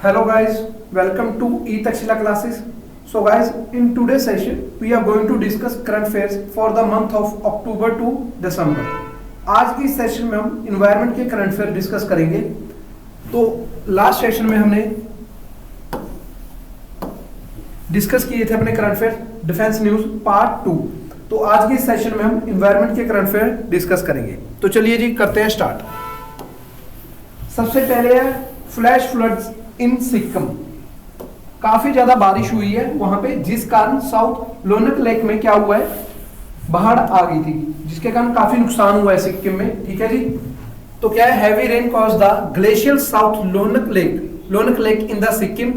Hello guys, welcome to E-Takshila classes. So guys, in today's session we are going to discuss current affairs for the month of October to December. आज की session में हम environment के current affair discuss करेंगे। तो last session में हमने discuss किए थे अपने current affair defence news part 2। तो आज की सेशन में हम इन्वायरमेंट के करंट अफेयर डिस्कस करेंगे। तो चलिए जी करते हैं स्टार्ट। सबसे पहले है फ्लैश फ्लड्स इन सिक्किम। काफी ज्यादा बारिश हुई है वहां पे, जिस कारण साउथ लोनक लेक में क्या हुआ है, बाढ़ आ गई थी, जिसके कारण काफी नुकसान हुआ है सिक्किम में। ठीक है जी। तो क्या है, heavy rain cause the glacial south Lhonak lake in the Sikkim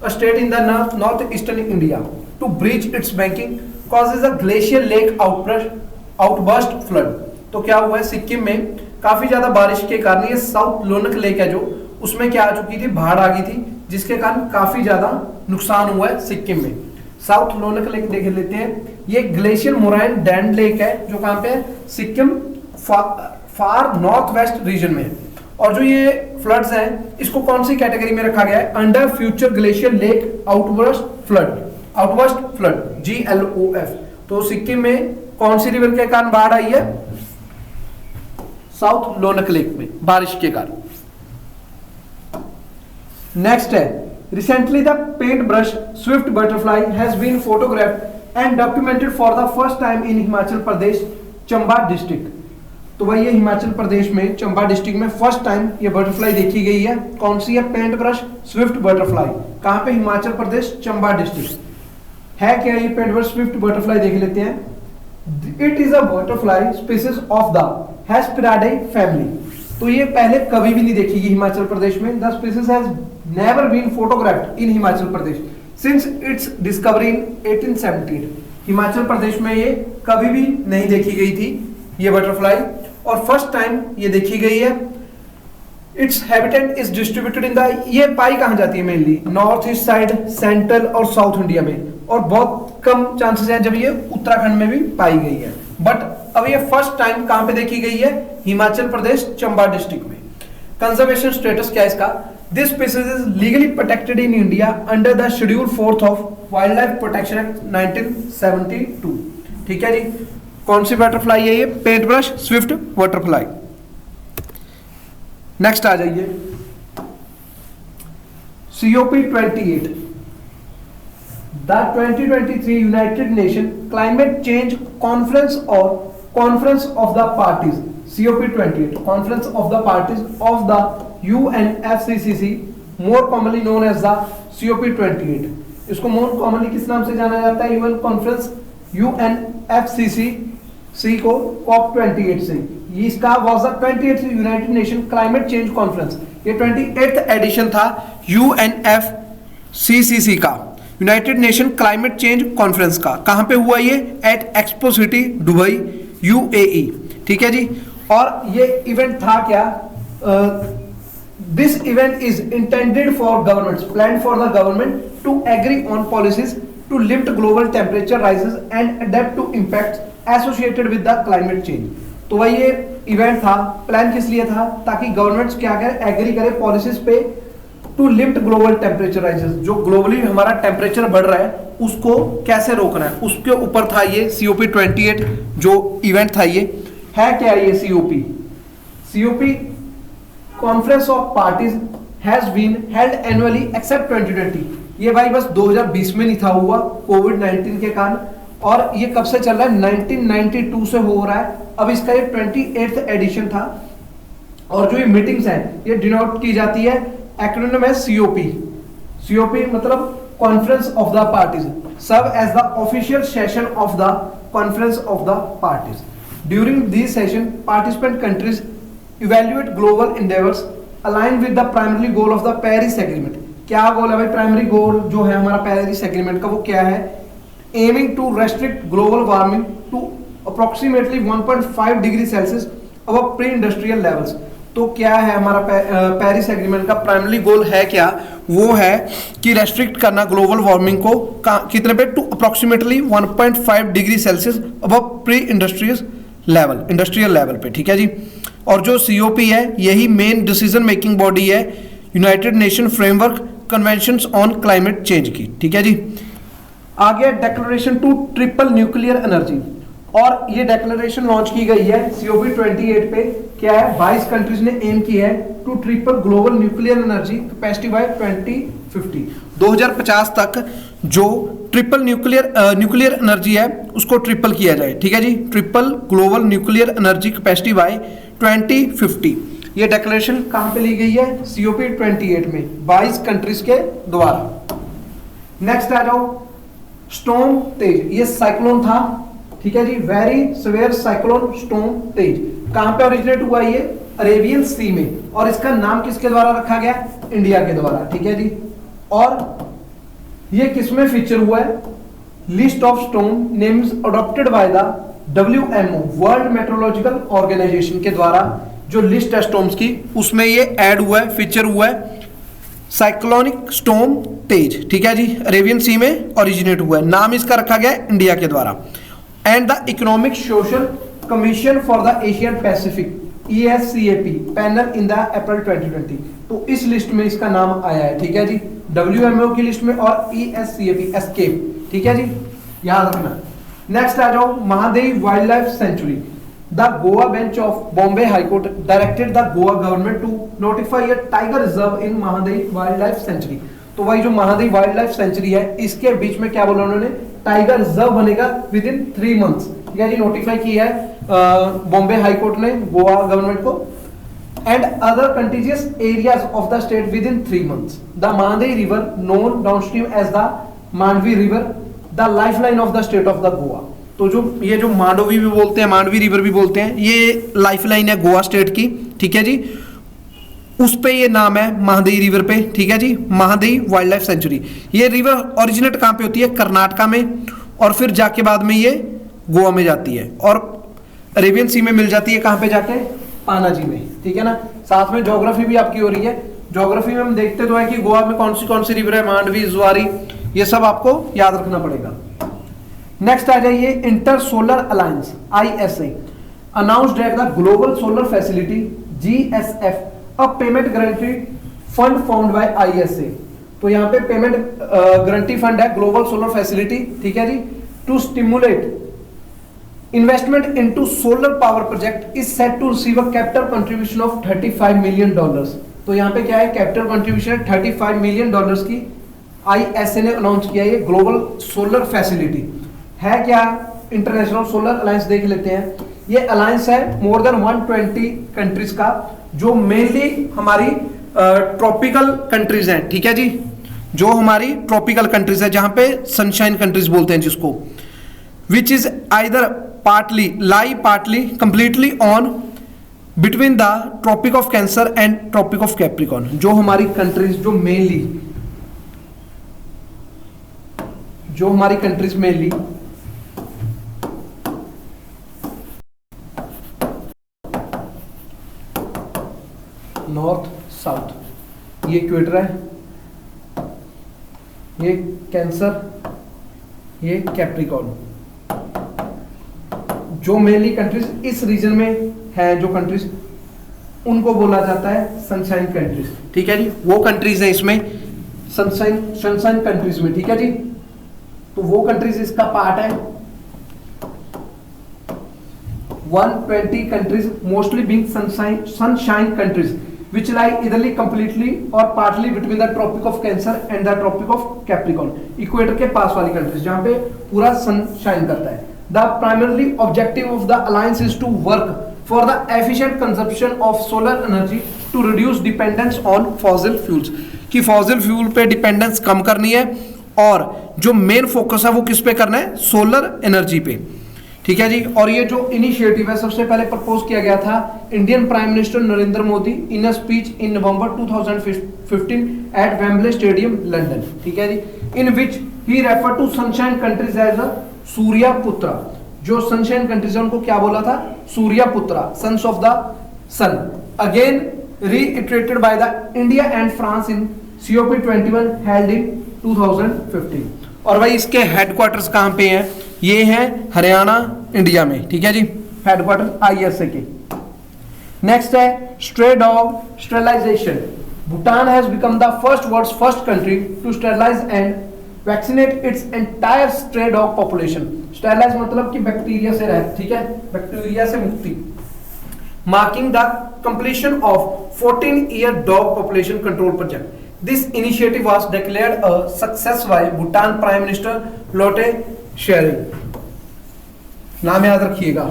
state in the north eastern India to breach its banking causes a glacier lake outburst flood. तो क्या हुआ है, सिक्किम में काफी ज्यादा बारिश के कारण ये साउथ लोनक लेक है जो उसमें क्या आ चुकी थी, बाढ़ आ गई थी, जिसके कारण काफी ज्यादा नुकसान हुआ है सिक्किम में। साउथ लोनक लेक देख लेते हैं। ये ग्लेशियर मोराइन डैम लेक है जो कहां पे है, सिक्किम फार नॉर्थ वेस्ट रीजन में है। और जो ये फ्लड्स हैं इसको कौन सी कैटेगरी में रखा गया है, under future glacier lake outburst flood GLOF। तो सिक्किम में कौन सी रिवर के कारण बाढ़ आई है, साउथ लोनक लेक में बारिश के कारण। नेक्स्ट है, recently the paint brush swift butterfly has been photographed and documented for the first time in Himachal Pradesh Chamba district. तो भाई ये हिमाचल प्रदेश में चंबा डिस्ट्रिक्ट में फर्स्ट टाइम ये बटरफ्लाई देखी गई है। कौन सी है, पेंट ब्रश स्विफ्ट बटरफ्लाई। कहां पे, हिमाचल प्रदेश चंबा डिस्ट्रिक्ट। है क्या ये पेंट ब्रश स्विफ्ट बटरफ्लाई, देख लेते हैं। It is a butterfly species of the Hesperiidae family. तो ये पहले कभी भी नहीं देखी गई हिमाचल प्रदेश में। The species has never been photographed in Himachal Pradesh since its discovery in 1817। Himachal Pradesh में ये कभी भी नहीं देखी गई थी ये बटरफ्लाई, और फर्स्ट टाइम ये देखी गई है। Its habitat is distributed in the, ये पाई कहां जाती है mainly, north east side, central और साउथ इंडिया में, और बहुत कम चांसेस है जब ये उत्तराखंड में भी पाई गई है। बट अब ये फर्स्ट टाइम कहां पे देखी गई है, हिमाचल प्रदेश चंबा डिस्ट्रिक्ट में। कंजर्वेशन स्टेटस क्या है इसका, this species is legally protected in India under the schedule 4 of wildlife protection act 1972। ठीक है जी। कौन सी बटरफ्लाई है ये, paint brush swift butterfly. Next आ जाइए, COP28 the 2023 united nation climate change conference और conference of the parties. COP28 conference of the parties of the UNFCCC, more commonly known as the COP28। इसको more commonly किस नाम से जाना जाता है, यूएन कॉन्फ्रेंस UNFCCC को COP28 से। ये इसका was the 28th United nation climate change conference. ये 28th एडिशन था UNFCCC का, United nation climate change conference का। कहां पे हुआ ये, at Expo City Dubai UAE। ठीक है जी। और ये इवेंट था क्या, this event is intended for governments, plan for the government to agree on policies to limit global temperature rises and adapt to impacts associated with the climate change. तो वही ये इवेंट था, प्लान किस लिए था, ताकि गवर्नमेंट्स क्या करें, एग्री करें पॉलिसीज पे to limit global temperature rises. जो ग्लोबली हमारा टेम्परेचर बढ़ रहा है उसको कैसे रोकना है, उसके ऊपर था ये COP28 जो इवेंट था। ये है क्या, ये COP conference of parties has been held annually except 2020। ये भाई बस 2020 में नहीं था हुआ कोविड-19 के कारण, और ये कब से चल रहा है, 1992 से हो रहा है। अब इसका ये 28th एडिशन था। और जो ये मीटिंग्स हैं ये डिनोट की जाती है, एक्रोनिम है COP मतलब conference of the parties, serve as the official session of the conference of the parties. During this session participant countries evaluate global endeavours align with the primary goal of the Paris agreement. क्या goal है भाई, primary goal जो है हमारा Paris agreement का, वो क्या है, aiming to restrict global warming to approximately 1.5 degree Celsius above pre industrial levels. तो क्या है हमारा पेरिस एग्रीमेंट का प्राइमरी गोल है क्या, वो है कि रेस्ट्रिक्ट करना ग्लोबल वार्मिंग को कितने पे, to approximately 1.5 degree Celsius above pre industrial level पे। ठीक है जी। और जो COP है यही मेन डिसीजन मेकिंग बॉडी है United Nation framework conventions on climate change की। ठीक है जी। आ गया declaration to triple nuclear energy, और ये डेक्लेरेशन लॉन्च की गई है COP28 पे। क्या है, 22 कंट्रीज ने एम किया है to triple global nuclear energy capacity by 2050। 2050 तक जो ट्रिपल न्यूक्लियर एनर्जी है उसको ट्रिपल किया जाए। ठीक है जी, triple global nuclear energy capacity by 2050। ये डेक्लेरेशन कहां पे ली गई है, COP28 में 22 कंट्रीज के द्वारा। नेक्स्ट आ जाओ, स्टॉर्म तेज, ये साइक्लोन था। ठीक है जी, वेरी सिवियर साइक्लोन स्टॉर्म तेज कहां पे ओरिजिनेट हुआ, ये अरेबियन सी में, और इसका नाम किसके द्वारा रखा गया, इंडिया के द्वारा। ठीक है जी, और ये किसमें फीचर हुआ है, list of storm names adopted by the WMO world meteorological organisation के द्वारा जो लिस्ट है स्टॉर्म्स की, उसमें ये ऐड हुआ है, फीचर हुआ है साइक्लोनिक स्टॉर्म तेज। ठीक है जी, अरेबियन सी में ओरिजिनेट हुआ है, नाम इसका रखा गया है इंडिया के द्वारा। And the economic social commission for the Asian Pacific ESCAP panel in the April 2020, तो इस लिस्ट में इसका नाम आया है। ठीक है जी, WMO की लिस्ट में और ESCAP एस्केप। ठीक है जी, याद रखना। नेक्स्ट आ जाओ, Mahadevi wild life sanctuary. The Goa bench of Bombay high court directed the Goa government to notify a tiger reserve in Mahadevi wild life sanctuary. तो वही जो महादेवी वाइल्ड लाइफ सेंचुरी है, इसके बीच में क्या बोला उन्होंने, टाइगर रिजर्व बनेगा विद इन 3 मंथ्स। ठीक है जी, नोटिफाई किया है बॉम्बे हाई कोर्ट ने गोवा गवर्नमेंट को। And other contiguous areas of the state within 3 months. The Mahadevi river known downstream as the Mandovi river, the lifeline of the state of the Goa. तो जो ये जो मांडवी भी बोलते हैं, मांडवी रिवर भी बोलते हैं, ये लाइफलाइन है गोवा स्टेट की। ठीक है जी, उस पे ये नाम है महादेवी रिवर पे। ठीक है जी, महादेवी वाइल्ड लाइफ सेंचुरी। ये रिवर ओरिजिनेट कहाँ पे होती है, कर्नाटका में, और फिर जाके बाद में ये गोवा में जाती है, और अरेबियन सी में मिल जाती है कहाँ पे जाके, पानाजी में। ठीक है ना, साथ में ज्योग्राफी भी आपकी हो रही है। ज्योग्राफी में हम देखते तो है कि गोवा में कौन सी रिवर है, मांडवी, जुआरी, ये सब आपको याद रखना पड़ेगा। नेक्स्ट आ जाइए, inter solar alliance ISA announced at the global solar facility GSF a payment guarantee fund found by ISA। तो यहाँ पे पेमेंट गारंटी फंड है ग्लोबल सोलर फैसिलिटी। ठीक है जी, to stimulate investment into solar power project is set to receive a capital contribution of $35 million. तो यहाँ पे क्या है, कैपिटल कंट्रीब्यूशन $35 मिलियन की ISA ने अनाउंस किया। ये ग्लोबल सोलर फैसिलिटी है क्या, इंटरनेशनल सोलर अलायंस देख लेते हैं। ये अलायंस है मोर देन 120 कंट्रीज का, जो मेनली हमारी ट्रॉपिकल कंट्रीज हैं। ठीक है जी, जो हमारी ट्रॉपिकल कंट्रीज है, जहां पे सनशाइन कंट्रीज बोलते हैं जिसको, which is either partly completely on between the tropic of Cancer and tropic of Capricorn. जो हमारी कंट्रीज मेनली नॉर्थ साउथ, ये इक्वेटर है, ये कैंसर, ये कैप्रिकॉन, जो मेनली कंट्रीज इस रीजन में है, जो कंट्रीज उनको बोला जाता है सनशाइन कंट्रीज। ठीक है जी, वो कंट्रीज है इसमें सनशाइन कंट्रीज में। ठीक है जी, तो वो कंट्रीज इसका पार्ट है। 120 countries mostly being sunshine countries which lie eitherly completely or partly between the tropic of Cancer and the tropic of Capricorn, equator के पास वाली कंट्रीज जहां पे पूरा सनशाइन करता है। The primarily objective of the alliance is to work for the efficient consumption of solar energy to reduce dependence on fossil fuels, कि fossil fuel पे dependence कम करनी है, और जो मेन फोकस है वो किस पे करना है, सोलर एनर्जी पे। ठीक है जी, और ये जो इनिशिएटिव है सबसे पहले प्रपोज किया गया था Indian prime minister Narendra Modi in a speech in November 2015 at Wembley stadium London. ठीक है जी, in which he refer to sunshine countries as a Surya Putra. जो सनशाइन कंट्रीज है उनको क्या बोला था, Surya Putra, sons of the sun. Again reiterated by the India and France in COP21 held in 2015। और भाई इसके हेडक्वार्टर्स कहां पे हैं, ये है हरियाणा इंडिया में। ठीक है जी, हेडक्वार्टर ISA के। नेक्स्ट है stray dog sterilization. Bhutan has become the world's first country to sterilize and vaccinate its entire stray dog population. Sterilize मतलब कि बैक्टीरिया से रहित, ठीक है, बैक्टीरिया से मुक्ति. Marking the completion of 14-year dog population control project. This initiative was declared a success by Bhutan Prime Minister Lotte Tshering. नाम याद रखिएगा,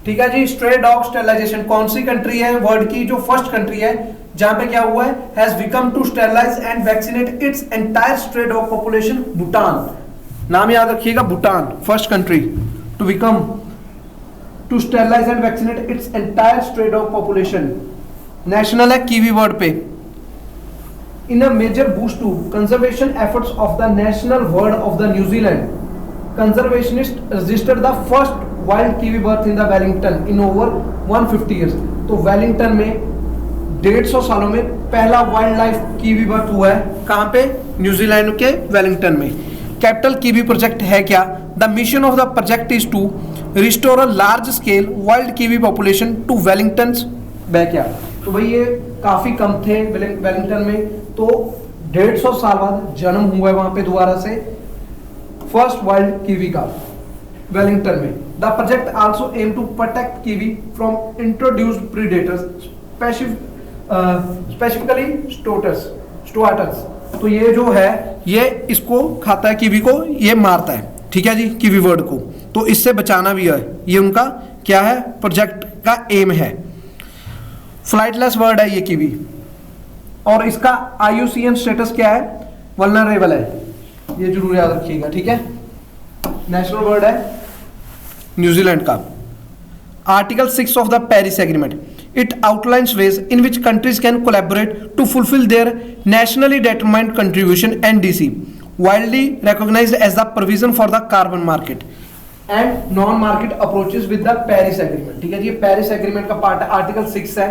ठीक है जी. स्ट्रे डॉग स्टेरिलाइजेशन कौन सी कंट्री है वर्ल्ड की जो फर्स्ट कंट्री है जहां पे क्या हुआ है, has become to sterilize and vaccinate its entire stray dog population. Bhutan, नाम याद रखिएगा, Bhutan first country to become to sterilize and vaccinate its entire stray dog population. National है कीवी वर्ड पे. In a major boost to conservation efforts of the national bird of the New Zealand, conservationist registered the first wild kiwi birth in the Wellington in over 150 years. तो Wellington में 150 सालों में पहला wild life kiwi birth हुआ है. कहां पे? New Zealand के वेलिंगटन में. कैपिटल कीवी प्रोजेक्ट है क्या? The mission of the project is to restore a large scale wild kiwi population to Wellington's backyard. तो भाई ये काफी कम थे वेलिंगटन में, तो 150 साल बाद जन्म हुआ है वहां पे दोबारा से फर्स्ट वाइल्ड कीवी का वेलिंगटन में. The project also aim to protect kiwi from introduced predators, specifically stoats. तो ये जो है ये इसको खाता है, कीवी को ये मारता है, ठीक है जी, कीवी वर्ड को. तो इससे बचाना भी है, ये उनका क्या है, प्रोजेक्ट का एम है. फ्लाइटलेस वर्ड है ये कीवी, और इसका IUCN स्टेटस क्या है, वल्नरेबल है. ये जरूर याद रखिएगा, ठीक है. नेशनल वर्ड है न्यूजीलैंड का. Article 6 of the Paris agreement, it outlines ways in which countries can collaborate to fulfil their nationally determined contribution NDC, widely recognised as the provision for the carbon market and non market approaches with the Paris agreement. ठीक है, ये Paris agreement का part है, article 6 है.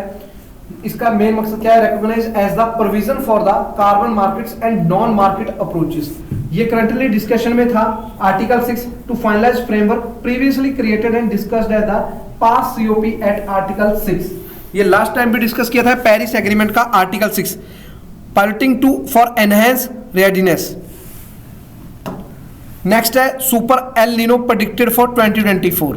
इसका main मकसद क्या है, recognise as the provision for the carbon markets and non market approaches. ये करंटली डिस्कशन में था. Article 6 to finalise framework previously created and discussed at the past COP at article 6. ये लास्ट टाइम भी discuss किया था Paris agreement का article 6. Piloting to for enhance readiness. Next है super El Nino predicted for 2024.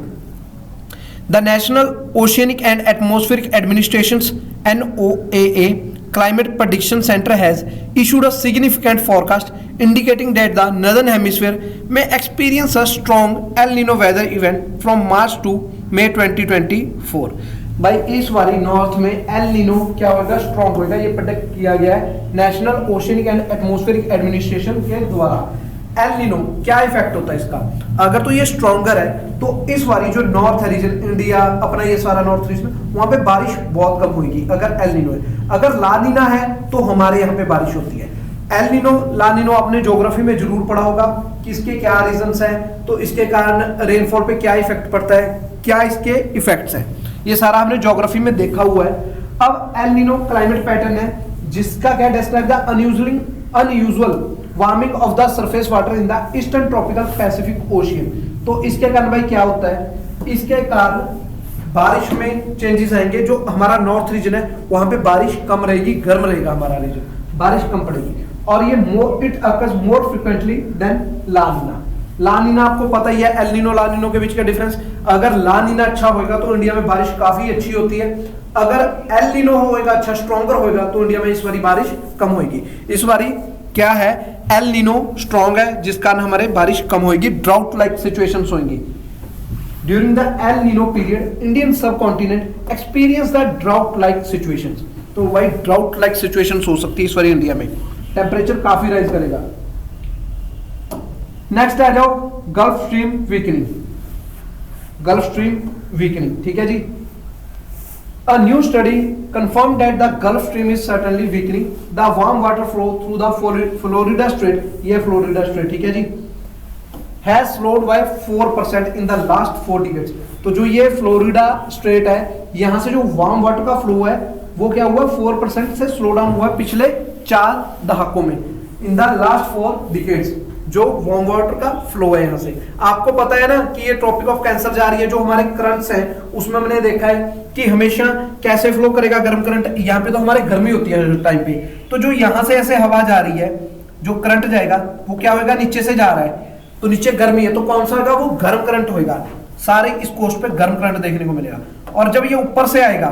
The National Oceanic and Atmospheric Administration's NOAA Climate Prediction Center has issued a significant forecast indicating that the Northern Hemisphere may experience a strong El Nino weather event from March to May 2024. भाई इस बारी north में El Nino क्या होगा, strong होगा. ये predict किया गया है national oceanic and atmospheric administration के द्वारा. एल नीनो क्या इफेक्ट होता है इसका, अगर तो ये स्ट्रॉन्गर है तो इस बारी जो नॉर्थ है रीजन, इंडिया अपना ये सारा नॉर्थ रीजन, वहां पे बारिश बहुत कम होगी अगर एल नीनो है. अगर ला नीना है तो हमारे यहाँ पे बारिश होती है. एल नीनो ला नीनो आपने ज्योग्राफी में जरूर पढ़ा होगा कि इसके क्या रीजंस हैं, तो इसके कारण रेनफॉल पे क्या इफेक्ट पड़ता है, क्या इसके इफेक्ट्स हैं, ये सारा हमने ज्योग्राफी में देखा हुआ है. अब एल नीनो क्लाइमेट पैटर्न है जिसका क्या describe the unusual warming of the surface water in the eastern tropical Pacific ocean. तो इसके कारण भाई क्या होता है, इसके कारण बारिश में चेंजेस आएंगे. जो हमारा नॉर्थ रीजन है वहां पे बारिश कम रहेगी, गर्म रहेगा हमारा रीजन, बारिश कम पड़ेगी. और ये it occurs more frequently than La Nina. La Nina आपको पता ही है, एल नीनो ला नीनो के बीच का डिफरेंस. अगर ला नीना अच्छा होगा तो इंडिया में बारिश काफी अच्छी होती है. अगर एल नीनो होगा अच्छा, स्ट्रॉन्गर होगा, तो इंडिया में इस बारी बारिश कम होगी. इस बारी क्या है, एल नीनो स्ट्रॉन्ग है जिस कारण हमारे बारिश कम होगी, ड्राउट लाइक सिचुएशंस होंगी. During the El Nino period Indian subcontinent experience the drought like situations. तो वही ड्राउट लाइक सिचुएशंस हो सकती है इस बार इंडिया में, टेम्परेचर काफी राइज करेगा. नेक्स्ट आ जाओ Gulf Stream weakening. Gulf Stream weakening, ठीक है जी. A new study confirmed that the Gulf Stream is certainly weakening. The warm water flow through the Florida Strait, ये Florida Strait, ठीक है जी, has slowed by 4% in the last 4 decades. तो जो ये Florida straight है, यहाँ से जो वार्म वाटर का फ्लो है वो क्या हुआ, 4% से स्लो डाउन हुआ पिछले 4 दहाकों में, इन द लास्ट 4 डिकेड्स. जो वार्म वाटर का फ्लो है यहाँ से, आपको पता है ना कि ये ट्रॉपिक ऑफ कैंसर जा रही है, जो हमारे करंट्स हैं उसमें हमने देखा है कि हमेशा कैसे फ्लो करेगा गर्म करंट. यहाँ पे तो हमारे गर्मी होती है टाइम पे, तो तो जो यहां से ऐसे हवा जा रही है, जो करंट जाएगा वो क्या होगा, नीचे से जा रहा है तो नीचे गर्मी है, तो कौन सा होगा, वो गर्म करंट होगा, सारे इस कोस्ट पे गर्म करंट देखने को मिलेगा। और जब ये ऊपर से आएगा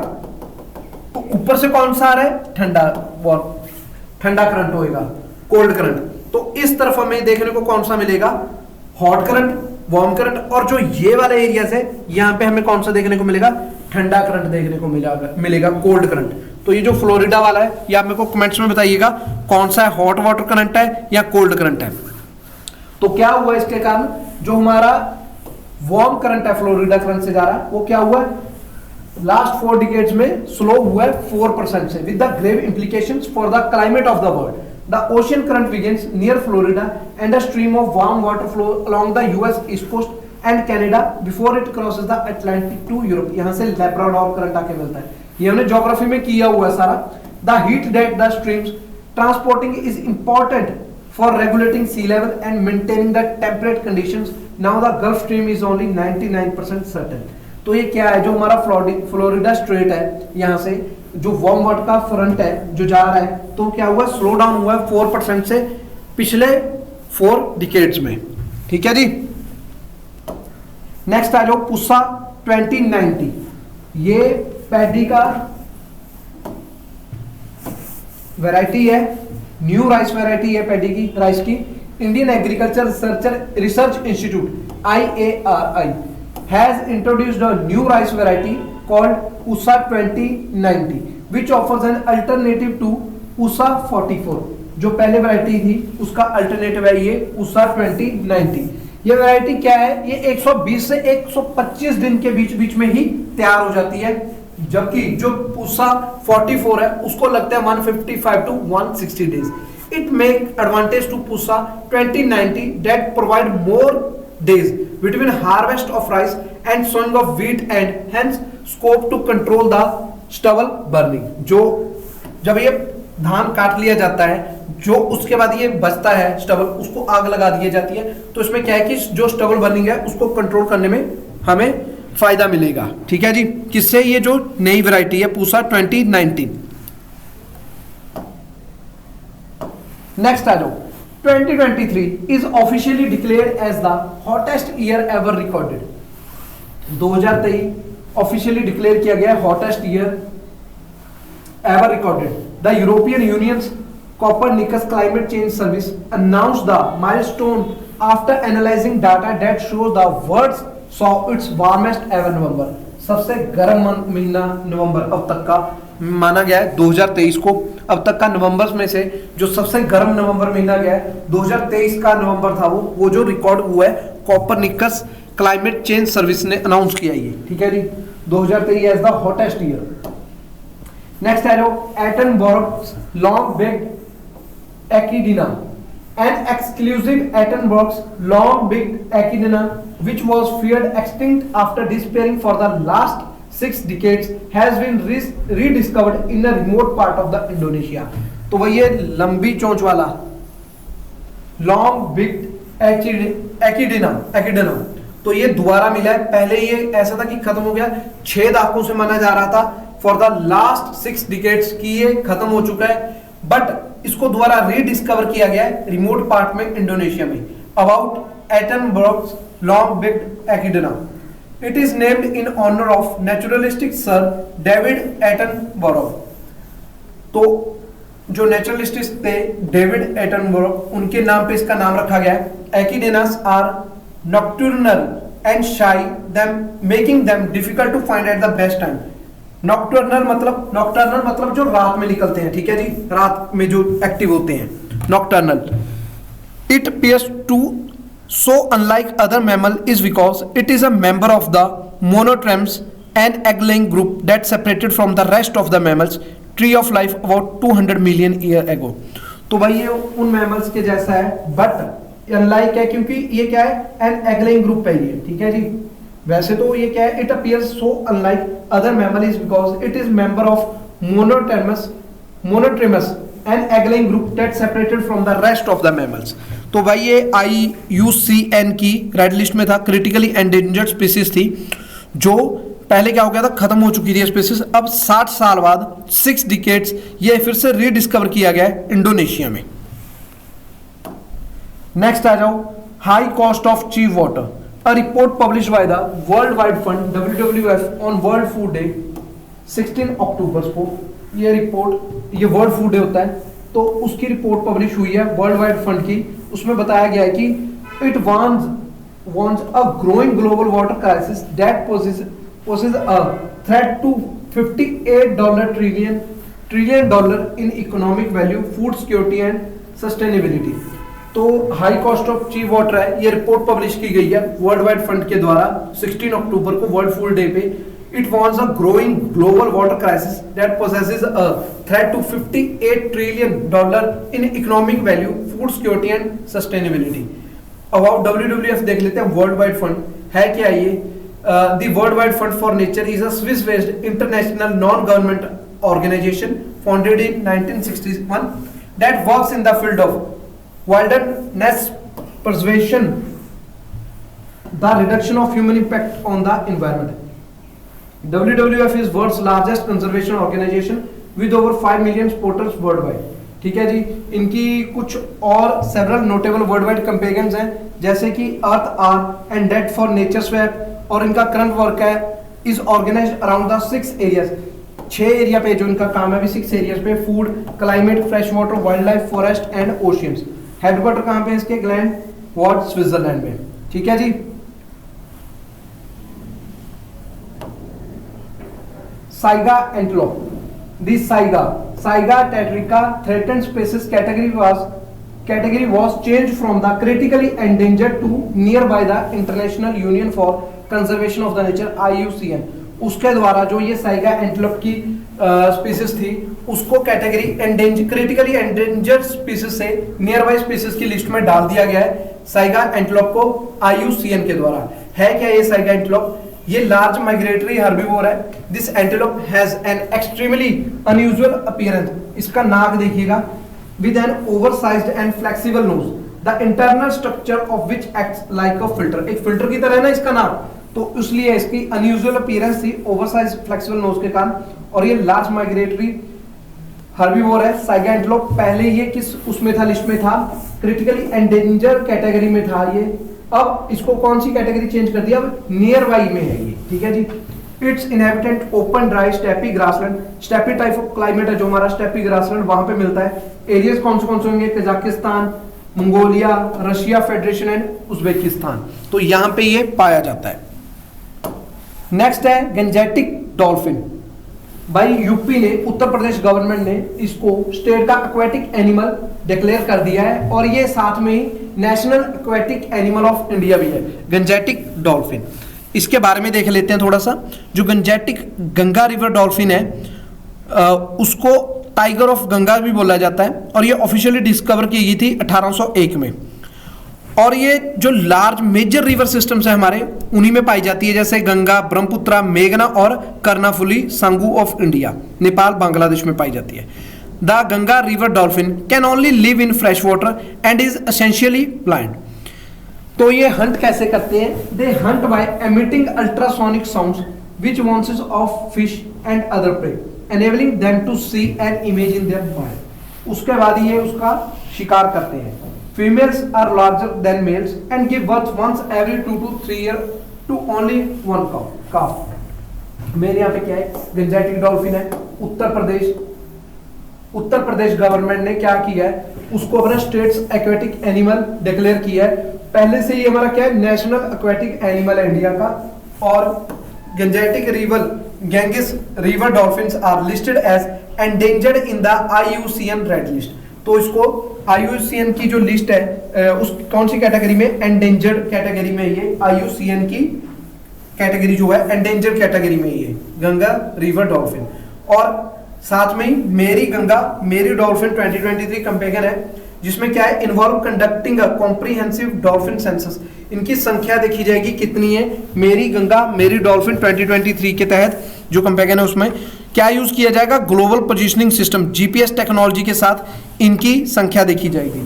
तो ऊपर से कौन सा आ रहा है, ठंडा करंट होएगा, कोल्ड करंट। तो इस तरफ हमें देखने को कौन सा मिलेगा, हॉट करंट, वार्म करंट। और जो ये वाले एरिया है यहाँ पे हमें कौन सा देखने को मिलेगा, ठंडा करंट देखने को मिलेगा, कोल्ड करंट। तो ये जो फ्लोरिडा वाला है, ये आप मेरे को कमेंट्स में बताइएगा कौन सा है, हॉट वाटर करंट है या कोल्ड करंट है। तो क्या हुआ इसके कारण, जो हमारा वार्म करंट है फ्लोरिडा करंट से जा रहा है, वो क्या हुआ, लास्ट 4 डिकेड्स में स्लो हुआ है 4% से, with the grave implications for the climate of the world. The ocean current begins near Florida and a stream of warm water flow along the US East Coast and Canada before it crosses the Atlantic to Europe। यहाँ से Labrador current आके मिलता है, ये हमने geography में किया हुआ है सारा। The heat that the streams transporting is important for regulating sea level and maintaining the temperate conditions। Now the Gulf Stream is only 99% certain। तो ये क्या है, जो हमारा फ्लोरिडा स्ट्रेट है, यहाँ से जो वार्म वाटर का फ्रंट है जो जा रहा है, तो क्या हुआ, स्लो डाउन हुआ है 4% से पिछले 4 डिकेड्स में। ठीक है जी। नेक्स्ट आ जाओ पुसा 2090। ये पैडी का वैरायटी है, न्यू राइस वैरायटी है पैडी की, राइस की। Indian agriculture research institute IARI has introduced a new rice variety called Pusa 2090 which offers an alternative to Pusa 44। जो पहले वैरायटी थी उसका अल्टरनेटिव है ये Pusa 2090। ये वैरायटी क्या है, ये 120 से 125 दिन के बीच में ही तैयार हो जाती है, जबकि जो Pusa 44 है उसको लगता है 155 to 160 days. It make advantage to Pusa 2090 that provide more days between harvest of rice and sowing of wheat and hence scope to control the stubble burning। जो जब ये धान काट लिया जाता है, जो उसके बाद ये बचता है स्टबल, उसको आग लगा दी जाती है, तो इसमें क्या है कि जो स्टबल बर्निंग है उसको कंट्रोल करने में हमें फायदा मिलेगा। ठीक है जी, किससे, ये जो नई वैरायटी है पूसा 2019। नेक्स्ट आ जाओ, 2023 is officially declared as the hottest year ever recorded। 2023 officially declare किया गया hottest year ever recorded. The European unions Copernicus Climate Change Service announced the milestone after analyzing data that shows the world saw its warmest ever November। सबसे गर्म महीना नवंबर अब तक का माना गया है 2023 को। अब तक का नवंबर में से जो सबसे गर्म नवंबर महीना गया है 2023 का नवंबर था, वो जो रिकॉर्ड हुआ है कॉपरनिकस क्लाइमेट चेंज सर्विस ने अनाउंस किया ये। ठीक है जी, 2023 as the hottest year. Next है Attenborough's long beaked echidna, an exclusive Attenborough's long-beaked echidna, which was feared extinct after disappearing for the last 6 decades, has been rediscovered in a remote part of the Indonesia। तो वही ये लंबी चोंच वाला long-beaked echidna, तो ये दोबारा मिला है। पहले ये ऐसा था कि खत्म हो गया, 6 दशकों से माना जा रहा था फॉर द लास्ट 6 डिकेड्स की ये खत्म हो चुका है, बट इसको दोबारा रीडिस्कवर किया गया है रिमोट पार्ट में इंडोनेशिया में। About Attenborough's long beaked echidna, it is named in honour of naturalistic sir David Attenborough. तो जो नेचुरलिस्टिक थे डेविड एटनबरो, उनके नाम पे इसका नाम रखा गया है। echidnas are nocturnal and shy them making them difficult to find at the best time. Nocturnal मतलब जो रात में निकलते हैं, ठीक है जी, रात में जो एक्टिव होते हैं, nocturnal. It appears to so unlike other mammal is because it is a member of the monotremes, an egg-laying group that separated from the rest of the mammals tree of life about 200 million year ago। तो भाई ये उन mammals के जैसा है, but unlike है क्योंकि ये क्या है, an egg-laying group है ये। ठीक है जी, वैसे तो ये क्या है, it appears so unlike other mammals because it is member of monotremes, an egg-laying group that separated from the rest of the mammals। तो भाई ये IUCN की रेड लिस्ट में था, क्रिटिकली एंडेंजर्ड स्पीसीज थी, जो पहले क्या हो गया था, खत्म हो चुकी थी स्पीसीज, अब 60 साल बाद 6 डिकेड्स ये फिर से रीडिस्कवर किया गया है इंडोनेशिया में। नेक्स्ट आ जाओ, high cost of cheap water. A report publish by the World Wide Fund WWF on World Food Day 16 October को, ये रिपोर्ट, ये वर्ल्ड फूड डे होता है तो उसकी रिपोर्ट पब्लिश हुई है वर्ल्ड वाइड फंड की। उसमें बताया गया है कि it warns a growing global water crisis that poses a threat to $58 trillion in economic value, food security and sustainability। तो high cost of cheap water है, ये रिपोर्ट पब्लिश की गई है वर्ल्ड वाइड फंड के द्वारा 16 अक्टूबर को world Food day पे। It warns a growing global water crisis that poses a threat to $58 trillion in economic value, food security and sustainability। अब WWF देख लेते हैं, वर्ल्ड वाइड फंड है क्या ये? The World Wide Fund for Nature is a Swiss based international non government organisation founded in 1961 that works in the field of wilderness preservation, the reduction of human impact on the environment। WWF is world's largest conservation organization with over 5 million supporters worldwide। ठीक है जी, इनकी कुछ और several notable world wide campaigns हैं जैसे कि Earth Hour and debt for nature swap, और इनका करंट वर्क है is organised around the 6 areas, 6 area पे जो इनका काम है अभी 6 एरियाज पे, food, climate, fresh water, wild life, forest and oceans. Headquarter कहाँ पे है इसके? ग्लैंड वॉट, स्विट्जरलैंड में। ठीक है जी। Saiga antelope, this Saiga tetricata threatened species category was changed from the critically endangered to nearby the International Union for Conservation of the Nature IUCN। उसके द्वारा जो ये साइगा एंटीलोप की स्पीसीज थी उसको कैटेगरी क्रिटिकली एंडेंजर्ड स्पीसीज से near by species की list में डाल दिया गया है साइगा एंटीलोप को IUCN के द्वारा। है क्या ये साइगा एंटीलोप? ये लार्ज माइग्रेटरी हर्बीवोर है। This antelope has an extremely unusual appearance, इसका नाक देखिएगा, with an oversized and flexible nose, the internal structure of which acts like a filter. एक फिल्टर की तरह है ना इसका नाक, तो इसलिए इसकी अनयूजुअल अपीयरेंस थी ओवरसाइज्ड फ्लेक्सिबल नोज के कारण, और ये लार्ज माइग्रेटरी हर्बीवोर है। साइगा एंटीलोप पहले ये किस उसमें था, लिस्ट में था, क्रिटिकली एंडेंजर कैटेगरी में था ये, अब इसको कौन सी कैटेगरी चेंज कर दिया, अब नियर बाई में है ये। ठीक है जी। Its inhabitant open dry steppe grassland, steppe type of climate है जो हमारा स्टेपी ग्रासलैंड वहां पे मिलता है। एरियाज कौन से होंगे? Kazakhstan, Mongolia, Russia federation and Uzbekistan, तो यहां पे ये पाया जाता है। नेक्स्ट है गंजेटिक डॉल्फिन। भाई यूपी ने, उत्तर प्रदेश गवर्नमेंट ने इसको स्टेट का एक्वेटिक एनिमल डिक्लेयर कर दिया है, और ये साथ में ही national aquatic animal of India भी है, गंजेटिक डॉल्फिन। इसके बारे में देख लेते हैं थोड़ा सा। जो गंजेटिक गंगा रिवर डॉल्फिन है उसको टाइगर ऑफ गंगा भी बोला जाता है, और ये ऑफिशियली डिस्कवर की गई थी 1801 में। और ये जो लार्ज मेजर रिवर सिस्टम्स है हमारे उन्हीं में पाई जाती है, जैसे गंगा, ब्रह्मपुत्रा, मेघना और कर्णाफुली सांगू ऑफ इंडिया, नेपाल, बांग्लादेश में पाई जाती है। The Ganga river dolphin can only live in fresh water and is essentially blind. तो ये हंट कैसे करते हैं? They hunt by emitting ultrasonic sounds which warns off fish and other prey enabling them to see and image in their by. उसके बाद ये उसका शिकार करते हैं। Females are larger than males and give birth once every 2 to 3 years to only one calf। मेरे यहाँ पे क्या है? गंजेटिक डॉल्फिन है। उत्तर प्रदेश गवर्नमेंट ने क्या किया है, उसको अपना स्टेट्स एक्वेटिक एनिमल डिक्लेयर किया है। पहले से ही हमारा क्या है, नेशनल एक्वेटिक एनिमल है इंडिया का। और Gangetic Ganges river dolphins are listed as endangered in the IUCN red list. तो इसको IUCN की जो लिस्ट है उस कौन सी कैटेगरी में? एंडेंजर्ड कैटेगरी में। ये IUCN की कैटेगरी जो है एंडेंजर्ड कैटेगरी में ये गंगा रिवर डॉल्फिन। और साथ में ही मेरी गंगा मेरी डॉल्फिन 2023 कैंपेन है, जिसमें क्या है, involve conducting a comprehensive dolphin census. इनकी संख्या देखी जाएगी कितनी है। मेरी गंगा मेरी डॉल्फिन 2023 के तहत जो कैंपेन है उसमें क्या यूज किया जाएगा? Global positioning system, GPS technology के साथ इनकी संख्या देखी जाएगी।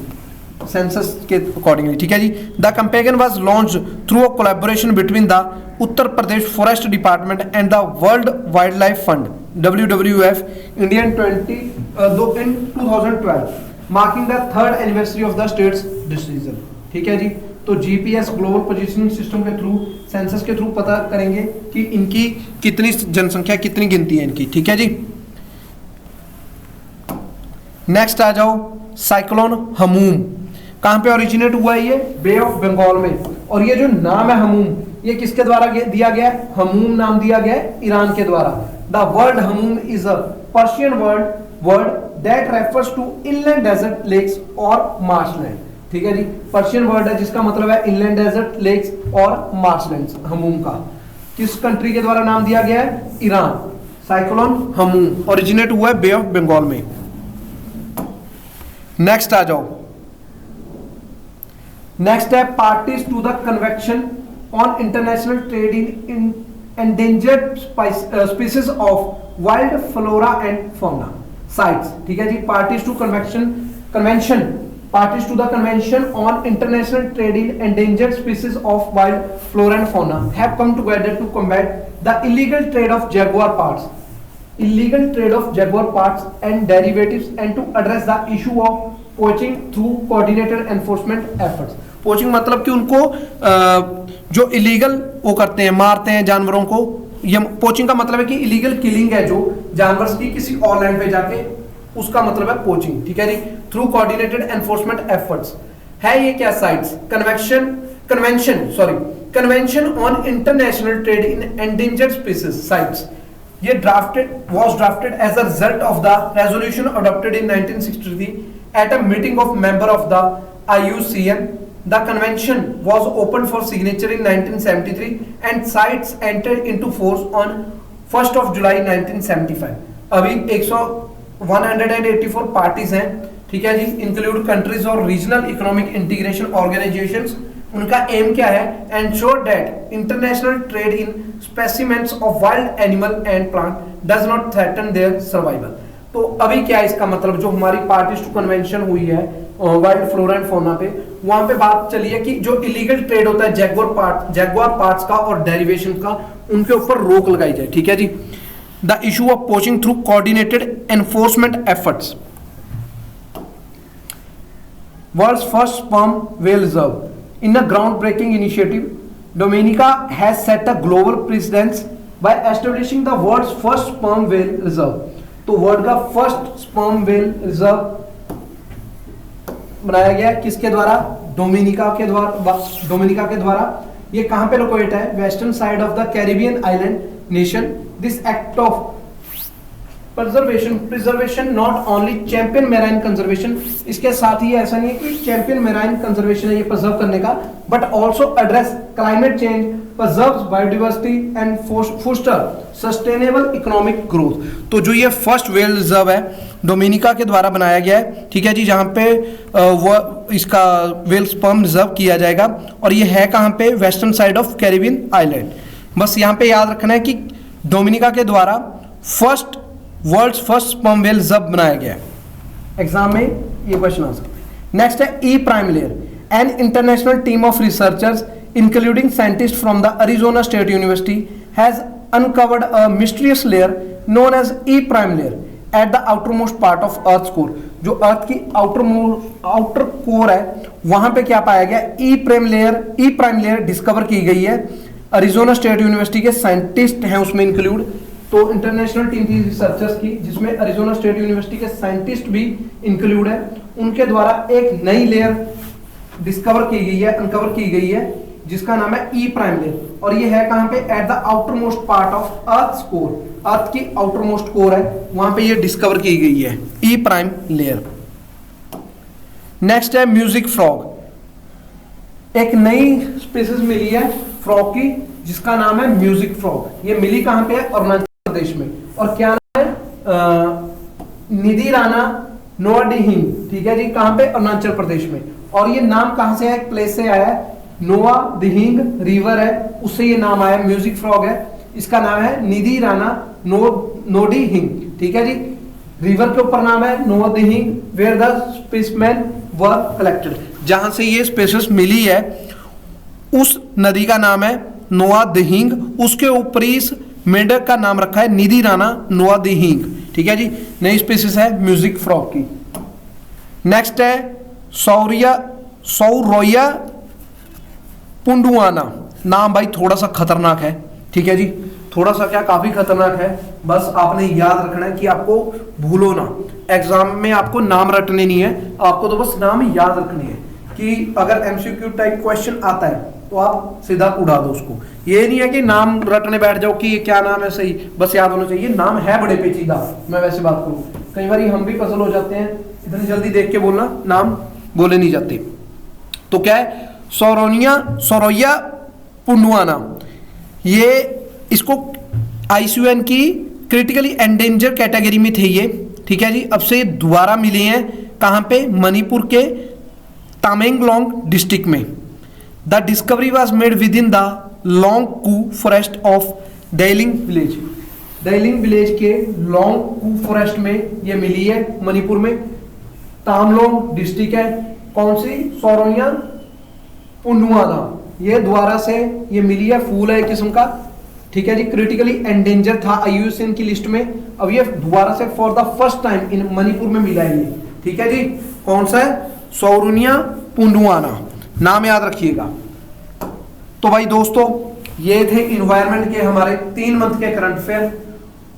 सेंसस के अकॉर्डिंगली, ठीक है जी। The campaign was launch through a collaboration between the Uttar Pradesh forest department and the world wild life fund WWF Indian 2012 marking the third anniversary of the state's decision, ठीक है जी। तो GPS ग्लोबल पोजीशनिंग सिस्टम के through, census के through पता करेंगे कि इनकी कितनी जनसंख्या, कितनी गिनती है इनकी, ठीक है जी। नेक्स्ट आ जाओ, साइक्लोन हमूम कहां पे ओरिजिनेट हुआ है? ये बे ऑफ बंगाल में। और ये जो नाम है हमूम, ये किसके द्वारा दिया गया है? हमूम नाम दिया गया है ईरान के द्वारा। The word Hamoun is a Persian word that refers to inland desert lakes और मार्शलैंड, ठीक है जी। पर्शियन वर्ड है जिसका मतलब है इनलैंड डेजर्ट लेक्स और मार्शलैंड्स। हमूम का किस कंट्री के द्वारा नाम दिया गया है? ईरान। साइक्लोन हमूम ओरिजिनेट हुआ है बे ऑफ बंगाल में। नेक्स्ट आ जाओ, नेक्स्ट है parties to the convention on international trade in endangered species of wild flora and fauna CITES, ठीक है जी। Parties to convention Parties to the Convention on International Trade in Endangered Species of Wild Flora and Fauna have come together to combat the illegal trade of jaguar parts and derivatives, and to address the issue of poaching through coordinated enforcement efforts. Poaching मतलब कि उनको जो illegal वो करते हैं, मारते हैं जानवरों को। ये पोचिंग का मतलब है कि इलीगल किलिंग है जो जानवर की किसी और लैंड पे जाके, उसका मतलब है पोचिंग, ठीक है जी। थ्रू कोऑर्डिनेटेड एनफोर्समेंट एफर्ट्स है ये क्या sites? Convention on international trade in endangered species sites. ये was drafted as a result of the resolution adopted in 1963 at a meeting of member of the IUCN. The convention was opened for signature in 1973 and sites entered into force on 1st of July 1975. अभी 184 parties हैं, ठीक है जी। Include countries और regional economic integration organisations. उनका M क्या है? Ensure that international trade in specimens of wild animal and plant does not threaten their survival. तो अभी क्या है इसका मतलब? जो हमारी पार्टीज टू कन्वेंशन हुई है वाइल्ड फ्लोरा एंड फौना पे, वहां पे बात चली है कि जो इलीगल ट्रेड होता है जैगुआर पार्ट्स का और डेरिवेशन का, उनके ऊपर रोक लगाई जाए, ठीक है जी। The issue of poaching through coordinated enforcement efforts. World's first sperm whale reserve. In a groundbreaking initiative, Dominica has set a global precedence by establishing the world's first sperm whale reserve. तो world का first sperm whale reserve बनाया गया किसके द्वारा? Dominica के द्वारा। ये कहां पे लोकेट है? Western side of the Caribbean island nation. This act of preservation not only champion marine conservation, इसके साथ ही ऐसा नहीं है कि चैंपियन मैराइन कंजर्वेशन है ये प्रिजर्व करने का, but also address climate change, preserves biodiversity and foster sustainable economic growth। तो जो ये फर्स्ट वेल रिजर्व है डोमिनिका के द्वारा बनाया गया है, ठीक है जी, जहाँ पे वो इसका वेल स्पर्म रिजर्व किया जाएगा। और ये है कहाँ पे? Western side of Caribbean island. बस यहाँ पे याद रखना है कि डोमिनिका के द्वारा world's first sperm whale reserve बनाया गया है। एग्जाम में ये क्वेश्चन आ सकता है। नेक्स्ट है E prime layer. An international team of researchers including scientists from the Arizona State University has uncovered a mysterious layer known as E prime layer at the outermost part of Earth's core। जो अर्थ की outer core है वहां पे क्या पाया गया? ई prime layer discover की गई है। अरिजोना स्टेट यूनिवर्सिटी के साइंटिस्ट हैं उसमें इंक्लूड। तो इंटरनेशनल टीम की रिसर्चर्स की, जिसमें अरिजोना स्टेट यूनिवर्सिटी के साइंटिस्ट भी इंक्लूड है, उनके द्वारा एक नई लेयर अनकवर की गई है जिसका नाम है ई प्राइम लेयर। और ये है कहां पे? At the outermost part of earth core. Earth की आउटर मोस्ट कोर है वहां पे ये डिस्कवर की गई है ई प्राइम लेयर। नेक्स्ट है म्यूजिक फ्रॉग। एक नई स्पीसीज मिली है फ्रॉग की जिसका नाम है म्यूजिक फ्रॉग। ये मिली कहां पे है? अरुणाचल प्रदेश में। और क्या नाम है? निधिराना नोआडिहिंग, ठीक है जी, कहां पे? अरुणाचल प्रदेश में। और ये नाम कहां से है? एक प्लेस से आया है, नोआ दिहिंग रिवर है, उससे ये नाम आया, म्यूजिक फ्रॉग है। इसका नाम है निधि राना नोडी हिंग, ठीक है जी। रिवर के ऊपर नाम है Noa Dihing, where the specimen were collected. जहां से ये स्पेसिस मिली है उस नदी का नाम है नोआ दिहिंग, उसके ऊपरी इस मेंढक का नाम रखा है निधि राणा नोआ दिहिंग। ठीक है जी, नई स्पेसिस है म्यूजिक फ्रॉग की। नेक्स्ट है सौरोया पुंडुआना। नाम भाई थोड़ा सा खतरनाक है, ठीक है जी, थोड़ा सा क्या, काफी खतरनाक है। बस आपने याद रखना है कि आपको भूलो ना, एग्जाम में आपको नाम रटने नहीं है, आपको तो बस नाम याद रखने हैं कि अगर एमसीक्यू टाइप क्वेश्चन आता है तो आप सीधा उड़ा दो उसको। ये नहीं है कि नाम रटने बैठ जाओ कि ये क्या नाम है, सही बस याद होना चाहिए। नाम है बड़े पेचीदा, मैं वैसे बात करूं, कई बार हम भी पजल हो जाते हैं, इतनी जल्दी देख के बोलना, नाम बोले नहीं जाते। तो क्या है, सौरोया पुंडुआना, ये इसको IUCN की क्रिटिकली एंडेंजर कैटेगरी में थे ये। ठीक है जी, अब से दोबारा मिले हैं कहां पे, मणिपुर के तामेंगलोंग डिस्ट्रिक्ट में। The discovery was made within the Longku forest of Dailong village. Dailong village के लॉन्ग कू फॉरेस्ट में ये मिली है, मणिपुर में, तामलोंग डिस्ट्रिक्ट है। कौन सी, सौरोया पुंडुआना, ये दोबारा से ये मिली है, फूल है एक किस्म का। ठीक है जी, क्रिटिकली एंडेंजर था IUCN की लिस्ट में, अब ये दोबारा से फॉर द फर्स्ट टाइम इन मणिपुर में मिला है ये। ठीक है जी, कौन सा है, सौरोया पुंडुआना, नाम याद रखिएगा। तो भाई दोस्तों, ये थे इन्वायरमेंट के हमारे 3 मंथ के करंट अफेयर।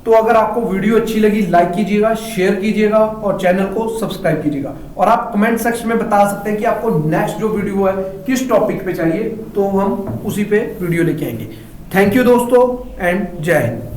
तो अगर आपको वीडियो अच्छी लगी लाइक कीजिएगा, शेयर कीजिएगा और चैनल को सब्सक्राइब कीजिएगा। और आप कमेंट सेक्शन में बता सकते हैं कि आपको नेक्स्ट जो वीडियो है किस टॉपिक पे चाहिए, तो हम उसी पे वीडियो लेके आएंगे। थैंक यू दोस्तों एंड जय हिंद।